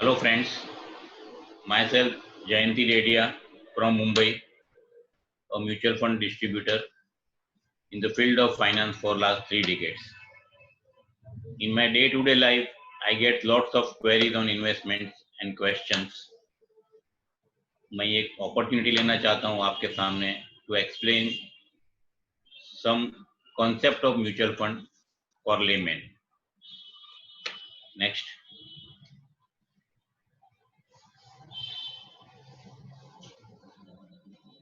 Hello friends, myself Jayanti Redia from Mumbai, a mutual fund distributor in the field of finance for last 3 decades. In my day-to-day life, I get lots of queries on investments and questions. मैं एक opportunity लेना चाहता हूँ आपके सामने to explain some concept of mutual fund for laymen. Next.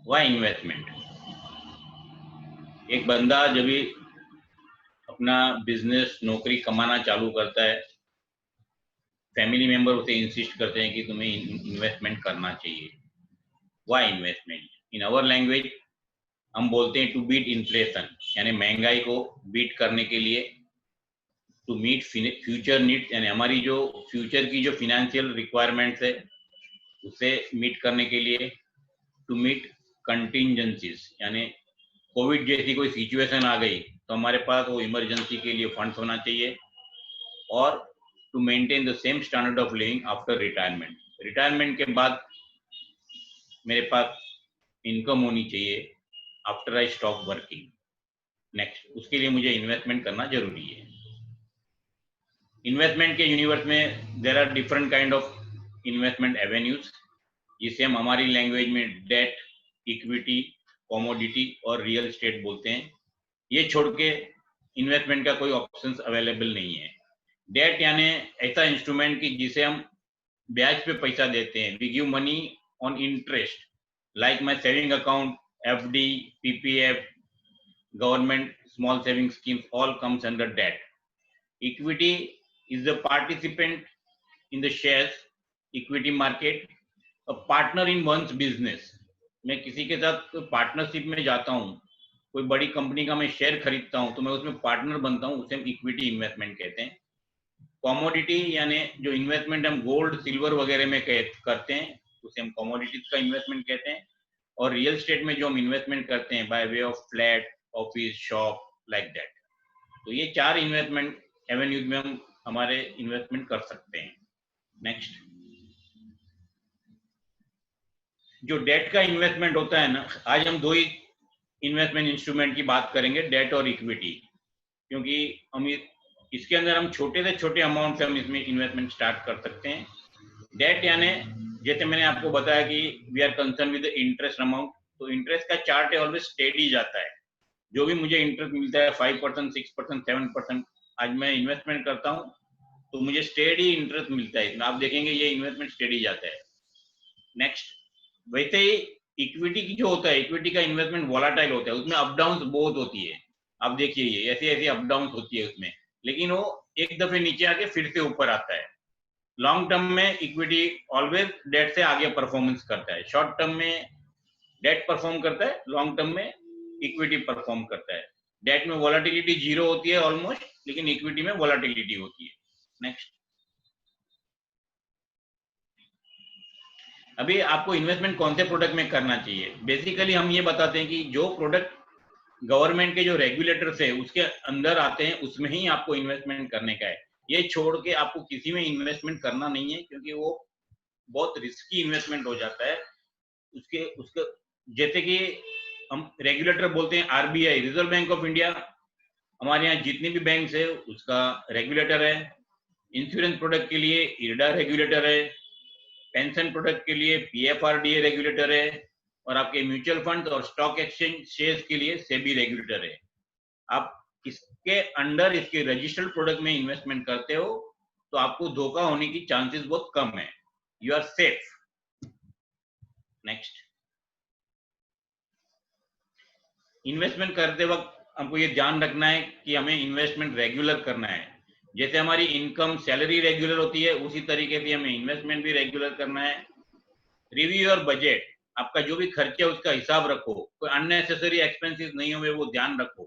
Why investment? एक बंदा जब भी अपना बिजनेस नौकरी कमाना चालू करता है, फैमिली मेंबर उसे इंसिस्ट करते हैं कि तुम्हें इन्वेस्टमेंट करना चाहिए. Why investment? In our language हम बोलते हैं टू बीट इन्फ्लेशन, यानी महंगाई को बीट करने के लिए, टू मीट फ्यूचर नीड्स, यानी हमारी जो फ्यूचर की जो फिनेंशियल रिक्वायरमेंट्स है उसे मीट करने के लिए, टू मीट कंटिंजेंसीज, यानी कोविड जैसी कोई सिचुएशन आ गई तो हमारे पास वो इमरजेंसी के लिए फंड्स होना चाहिए, और to maintain the same standard of living after retirement. Retirement के बाद मेरे पास इनकम होनी चाहिए after I stop working. Next, उसके लिए मुझे इन्वेस्टमेंट करना जरूरी है. इन्वेस्टमेंट के यूनिवर्स में there are different kind of investment avenues, जिसे हम हमारी लैंग्वेज में डेट, इक्विटी, कमोडिटी और रियल एस्टेट बोलते हैं. ये छोड़ के इन्वेस्टमेंट का कोई ऑप्शंस अवेलेबल नहीं है. डेट यानी ऐसा इंस्ट्रूमेंट की जिसे हम ब्याज पे पैसा देते हैं. We give money on interest, like my saving account, FD, PPF, government small saving schemes, all comes under debt. Equity is the participant in the shares equity market, a partner in one's business. मैं किसी के साथ partnership में जाता हूँ, कोई बड़ी company का मैं शेयर खरीदता हूँ तो मैं उसमें पार्टनर बनता हूँ, उसे हम इक्विटी इन्वेस्टमेंट कहते हैं. कमोडिटी यानी जो इन्वेस्टमेंट हम गोल्ड, सिल्वर वगैरह में करते हैं उसे हम कमोडिटीज का इन्वेस्टमेंट कहते हैं. और रियल एस्टेट में जो हम इन्वेस्टमेंट करते हैं by way of flat, office, shop, like that. तो ये 4 इन्वेस्टमेंट एवेन्यूज में हम हमारे इन्वेस्टमेंट कर सकते हैं. नेक्स्ट, जो डेट का इन्वेस्टमेंट होता है ना, आज हम 2 ही इन्वेस्टमेंट इंस्ट्रूमेंट की बात करेंगे, डेट और इक्विटी, क्योंकि हम इसके अंदर हम छोटे से छोटे अमाउंट से हम इसमें इन्वेस्टमेंट स्टार्ट कर सकते हैं. डेट यानी जैसे मैंने आपको बताया कि we are concern with interest amount, तो इंटरेस्ट का चार्ट है ऑलवेज स्टेडी जाता है. जो भी मुझे इंटरेस्ट मिलता है 5%, 6%, 7%, आज मैं इन्वेस्टमेंट करता हूँ तो मुझे स्टेडी इंटरेस्ट मिलता है. आप देखेंगे ये इन्वेस्टमेंट स्टेडी जाता है. नेक्स्ट, वैसे ही इक्विटी की जो होता है, इक्विटी का इन्वेस्टमेंट वोलाटाइल होता है, उसमें अप डाउन बहुत होती है. आप देखिए ये ऐसी ऐसी अप डाउन होती है उसमें, लेकिन वो एक दफे नीचे आके फिर से ऊपर आता है. लॉन्ग टर्म में इक्विटी ऑलवेज डेट से आगे परफॉर्मेंस करता है. शॉर्ट टर्म में डेट परफॉर्म करता है, लॉन्ग टर्म में इक्विटी परफॉर्म करता है. डेट में वोलाटिलिटी 0 होती है ऑलमोस्ट, लेकिन इक्विटी में वोलाटिलिटी होती है. नेक्स्ट, अभी आपको इन्वेस्टमेंट कौन से प्रोडक्ट में करना चाहिए. बेसिकली हम ये बताते हैं कि जो प्रोडक्ट गवर्नमेंट के जो रेगुलेटर्स है उसके अंदर आते हैं उसमें ही आपको इन्वेस्टमेंट करने का है. ये छोड़ के आपको किसी में इन्वेस्टमेंट करना नहीं है, क्योंकि वो बहुत रिस्की इन्वेस्टमेंट हो जाता है. उसके जैसे कि हम रेगुलेटर बोलते हैं RBI, reserve bank of India, हमारे यहाँ जितने भी बैंक है उसका रेगुलेटर है. इंश्योरेंस प्रोडक्ट के लिए इरडा रेगुलेटर है, पेंशन प्रोडक्ट के लिए पीएफआरडीए रेगुलेटर है, और आपके म्यूचुअल फंड और स्टॉक एक्सचेंज शेयर्स के लिए सेबी रेगुलेटर है. आप इसके अंडर इसके रजिस्टर्ड प्रोडक्ट में इन्वेस्टमेंट करते हो तो आपको धोखा होने की चांसेस बहुत कम है. You are safe. Next, investment करते वक्त हमको ये ध्यान रखना है कि हमें इन्वेस्टमेंट रेगुलर करना है. जैसे हमारी इनकम, सैलरी रेगुलर होती है, उसी तरीके से हमें इन्वेस्टमेंट भी रेगुलर करना है. रिव्यू योर बजट, आपका जो भी खर्चा है उसका हिसाब रखो, कोई अननेसेसरी एक्सपेंसेस नहीं हुए वो ध्यान रखो.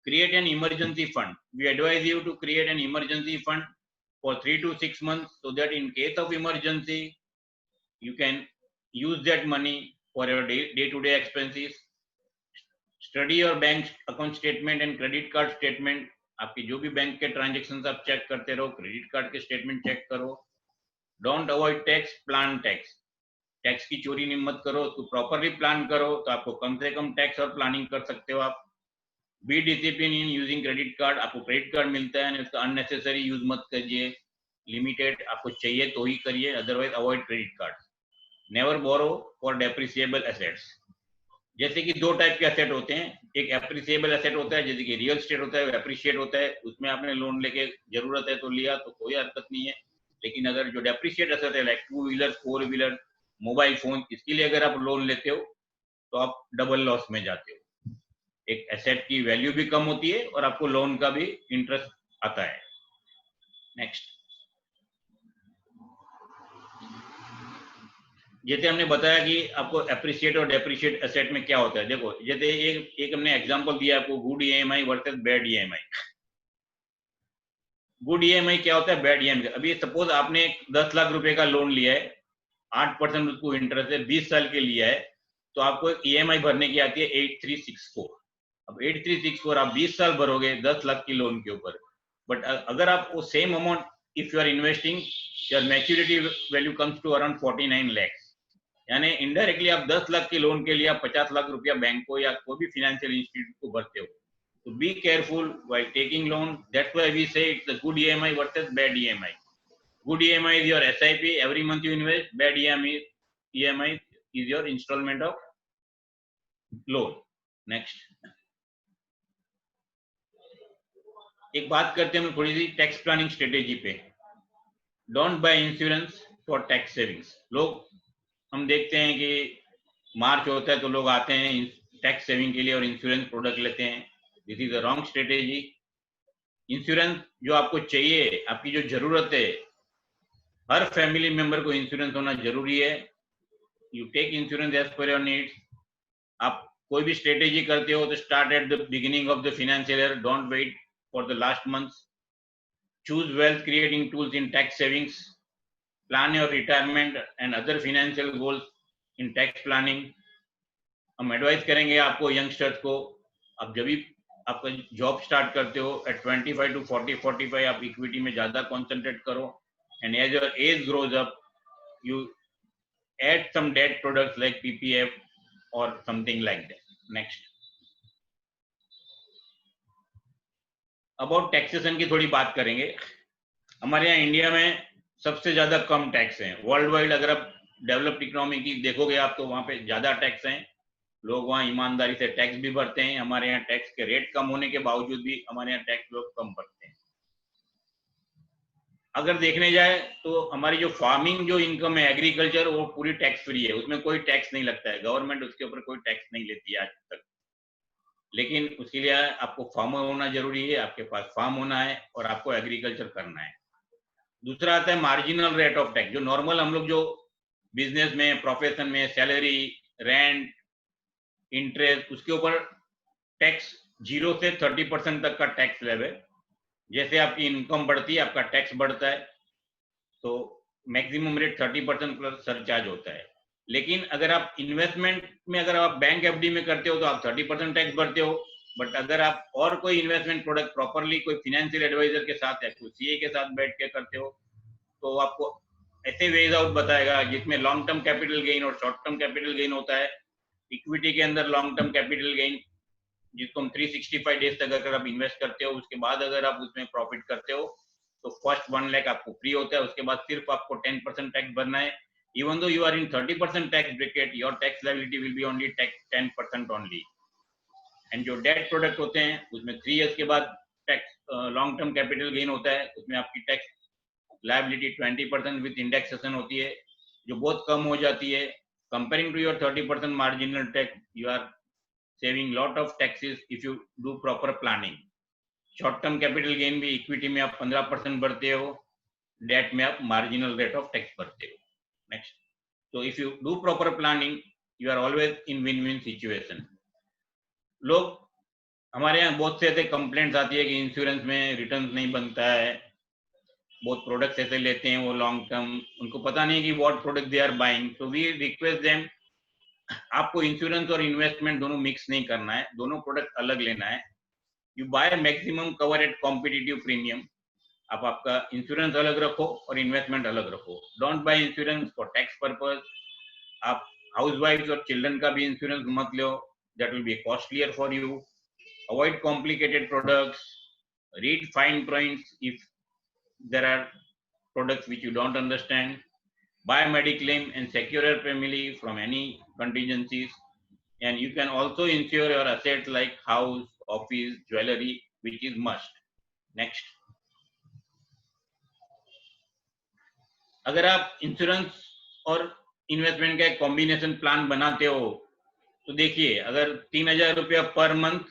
Create an emergency fund. We advise you to create an emergency fund for 3 to 6 months, so that in case of emergency you can use that money for your day-to-day expenses. Study your bank account statement and credit card statement. आपके जो भी bank के transaction आप check करते रहो, credit card के statement check करो. Don't avoid tax, plan tax. Tax की चोरी नहीं मत करो, तो प्रॉपरली प्लान करो तो आपको कम से कम टैक्स और प्लानिंग कर सकते हो आप। Be discipline in using credit card, आपको क्रेडिट कार्ड मिलता है, उसका अननेसेसरी यूज मत करिए, लिमिटेड आपको चाहिए तो ही करिए, otherwise avoid credit card. Never borrow for depreciable assets. जैसे कि दो टाइप के एसेट होते हैं, एक एप्रिसिएबल एसेट होता है जैसे कि रियल एस्टेट होता है, एप्रिशिएट होता है, उसमें आपने लोन लेके जरूरत है तो लिया तो कोई हरकत नहीं है। लेकिन अगर जो डेप्रिशिएट एसेट है like 2 wheeler, 4 wheeler, mobile phone, इसके लिए अगर आप लोन लेते हो तो आप डबल लॉस में जाते हो। एक एसेट की वैल्यू भी कम होती है और आपको लोन का भी इंटरेस्ट आता है। नेक्स्ट, जैसे हमने बताया कि आपको एप्रिशिएट और डेप्रिशिएट एसेट में क्या होता है। देखो जैसे एक हमने एग्जांपल दिया आपको, good EMI versus bad EMI. Good EMI क्या होता है, बैड ईएमआई। अभी सपोज आपने 10 लाख रुपए का लोन लिया है, 8% उसको इंटरेस्ट है, 20 साल के लिया है, तो आपको एक ईएमआई भरने की आती है 8364। अब 8364 आप 20 साल भरोगे 10 लाख की लोन के ऊपर। बट अगर आप वो same amount if you are investing, your maturity value comes to around 49 lakhs। यानी इनडायरेक्टली आप 10 लाख के लोन के लिए आप 50 लाख रुपया बैंक को या कोई भी फाइनेंशियल इंस्टीट्यूट को भरते हो। तो be careful while taking loan. That's why we say it's a good EMI versus bad EMI. Good EMI is your SIP, every month you invest. Bad EMI is your installment of loan. Next, एक बात करते हैं हम थोड़ी सी tax planning strategy पे। Don't buy insurance for tax savings. लोग, हम देखते हैं कि मार्च होता है तो लोग आते हैं टैक्स सेविंग के लिए और इंश्योरेंस प्रोडक्ट लेते हैं। This is a wrong strategy. Insurance जो आपको चाहिए, आपकी जो जरूरत है, हर फैमिली मेंबर को इंश्योरेंस होना जरूरी है। You take insurance as per your needs. आप कोई भी स्ट्रेटेजी करते हो तो start at the beginning of the financial year, don't wait for the last month. Choose wealth creating tools in tax savings. Plan your retirement and other financial goals in tax planning. हम advice करेंगे आपको youngsters को, आप जब भी आपका job start करते हो एट 25 to 40, 45 आप इक्विटी में ज्यादा कॉन्सेंट्रेट करो, and as your age grows up you add some debt products like PPF or something like that. Next, about taxation की थोड़ी बात करेंगे। हमारे यहाँ इंडिया में सबसे ज्यादा कम टैक्स हैं वर्ल्ड वाइड। अगर आप डेवलप्ड इकोनॉमी की देखोगे आप तो वहां पे ज्यादा टैक्स हैं, लोग वहाँ ईमानदारी से टैक्स भी भरते हैं। हमारे यहाँ टैक्स के रेट कम होने के बावजूद भी हमारे यहाँ टैक्स लोग कम भरते हैं। अगर देखने जाए तो हमारी जो फार्मिंग जो इनकम है, एग्रीकल्चर, वो पूरी टैक्स फ्री है, उसमें कोई टैक्स नहीं लगता है, गवर्नमेंट उसके ऊपर कोई टैक्स नहीं लेती है आज तक। लेकिन उसके लिए आपको फार्मर होना जरूरी है, आपके पास फार्म होना है और आपको एग्रीकल्चर करना है। दूसरा आता है मार्जिनल रेट ऑफ टैक्स। जो नॉर्मल हम लोग जो बिजनेस में, प्रोफेशन में, सैलरी, रेंट, इंटरेस्ट, उसके ऊपर टैक्स 0 से 30% तक का टैक्स लेवल। जैसे आपकी इनकम बढ़ती है आपका टैक्स बढ़ता है, तो मैक्सिमम रेट 30% प्लस सरचार्ज होता है। लेकिन अगर आप इन्वेस्टमेंट में, अगर आप बैंक एफडी में करते हो तो आप 30% टैक्स भरते हो। बट अगर आप और कोई इन्वेस्टमेंट प्रोडक्ट प्रॉपरली कोई फाइनेंशियल एडवाइजर के साथ या कोई सीए के साथ बैठ के करते हो तो आपको ऐसे वेज आउट बताएगा जिसमें लॉन्ग टर्म कैपिटल गेन और शॉर्ट टर्म कैपिटल गेन होता है। इक्विटी के अंदर लॉन्ग टर्म कैपिटल गेन जिसको हम 365 डेज तक अगर आप इन्वेस्ट करते हो, उसके बाद अगर आप उसमें प्रॉफिट करते हो तो फर्स्ट 1 लाख आपको फ्री होता है, उसके बाद सिर्फ आपको 10% टैक्स भरना है। Even though you are in 30% tax bracket, your tax liability will be only 10% only. And जो डेट प्रोडक्ट होते हैं उसमें 3 इयर्स के बाद tax long term capital gain होता है, उसमें आपकी टैक्स लायबिलिटी 20% विद इंडेक्सेशन होती है, जो बहुत कम हो जाती है। Comparing to your 30% marginal tax, you are saving lot of taxes if you do proper planning. Short term capital gain भी इक्विटी में आप 15% भरते हो, डेट में आप मार्जिनल रेट ऑफ टैक्स भरते हो। नेक्स्ट, तो if you do proper planning you are always in win win situation. लोग, हमारे यहाँ बहुत से ऐसे कंप्लेंट्स आती है कि इंश्योरेंस में रिटर्न नहीं बनता है, बहुत प्रोडक्ट्स ऐसे लेते हैं वो लॉन्ग टर्म, उनको पता नहीं कि what product they are buying. So we request them, आपको इंश्योरेंस और इन्वेस्टमेंट दोनों मिक्स नहीं करना है, दोनों प्रोडक्ट अलग लेना है। You buy maximum cover at competitive premium. आप आपका इंश्योरेंस अलग रखो और इन्वेस्टमेंट अलग रखो. Don't buy insurance for tax purpose. आप हाउस वाइफ और चिल्ड्रन का भी इंश्योरेंस मत लो. That will be costlier for you. Avoid complicated products. Read fine prints if there are products which you don't understand. Buy Mediclaim and secure your family from any contingencies. And you can also insure your assets like house, office, jewelry, which is must. Next. अगर आप insurance और investment का एक combination plan बनाते हो तो देखिए, अगर 3,000 रुपया पर मंथ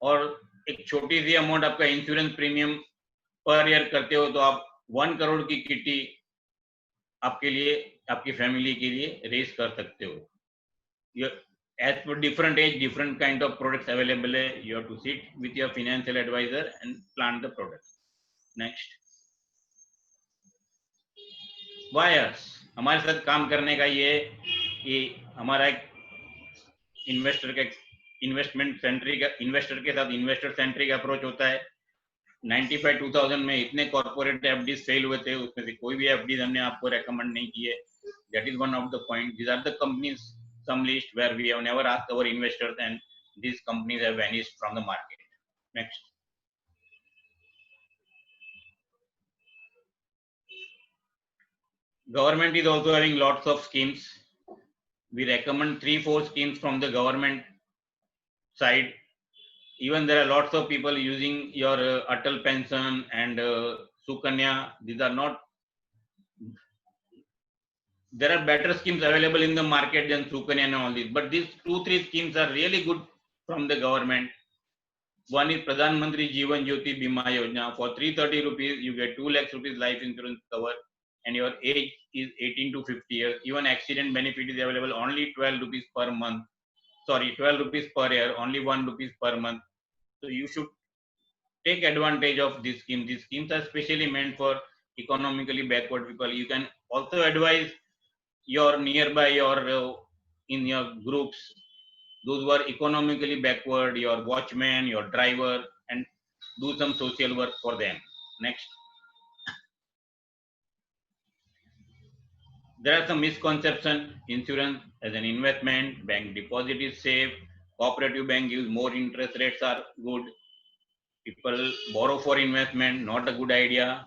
और एक छोटी सी अमाउंट आपका इंश्योरेंस प्रीमियम पर ईयर करते हो तो आप 1 करोड़ की किटी आपके लिए, आपकी फैमिली के लिए रेस कर सकते हो. As per different age, different kind of products available. You have to sit with your financial advisor and plan the product. Next. Buyers. हमारे साथ काम करने का ये कि हमारा एक इन्वेस्टर के साथ इन्वेस्टर सेंट्रिक अप्रोच होता है. 95-2000 में इतने कॉर्पोरेट एफडीज फेल हुए थे, उसमें से कोई भी एफडीज हमने आपको रेकमेंड नहीं किए. That is one of the point. These are the companies, some list where we have never asked our investors and these companies have vanished from the market. Next. Government is also having lots of schemes. We recommend 3-4 schemes from the government side. Even there are lots of people using your Atal pension and Sukanya. These are not, there are better schemes available in the market than Sukanya and all these, but these 2-3 schemes are really good from the government. One is Pradhan Mantri Jeevan Jyoti Bima Yojana. For 330 rupees, you get 2 lakhs rupees life insurance cover, and your age is 18 to 50 years. Even accident benefit is available only 12 rupees per month. Sorry, 12 rupees per year, only 1 rupees per month. So you should take advantage of this scheme. These schemes are specially meant for economically backward people. You can also advise your nearby or in your groups, those who are economically backward, your watchman, your driver, and do some social work for them. Next. There are some misconceptions. Insurance as an investment, bank deposit is safe, cooperative bank gives more interest rates are good, people borrow for investment, not a good idea,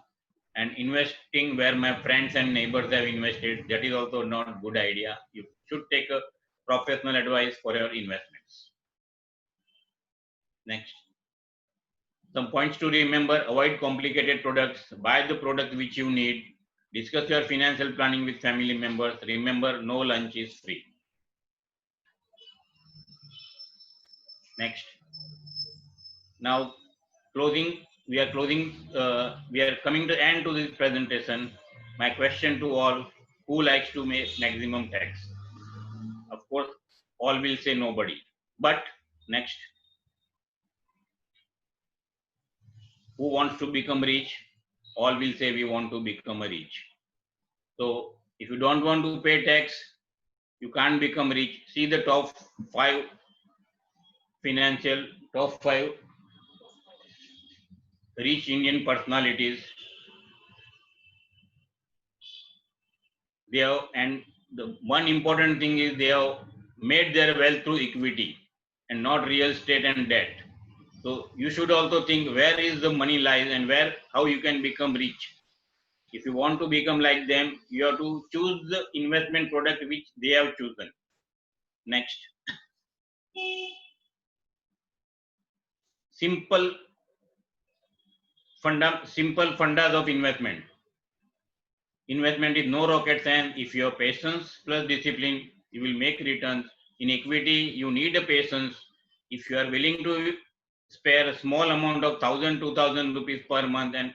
and investing where my friends and neighbors have invested, that is also not a good idea. You should take a professional advice for your investments. Next. Some points to remember: avoid complicated products, buy the product which you need, discuss your financial planning with family members. Remember, no lunch is free. Next. Now, closing, we are coming to end to this presentation. My question to all: who likes to make maximum tax? Of course, all will say nobody. But next, who wants to become rich? All will say we want to become a rich. So if you don't want to pay tax, you can't become rich. See the top 5 rich Indian personalities. They have, and the one important thing is they have made their wealth through equity and not real estate and debt. So you should also think where is the money lies and how you can become rich. If you want to become like them, you have to choose the investment product which they have chosen. Next. Simple fundas of investment. Investment is no rocket science. If you have patience plus discipline, you will make returns. In equity, you need a patience. If you are willing to spare a small amount of 1,000-2,000 rupees per month and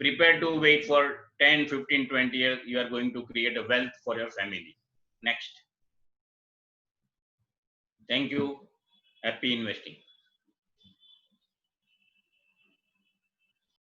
prepare to wait for 10, 15, 20 years, you are going to create a wealth for your family. Next. Thank you. Happy investing.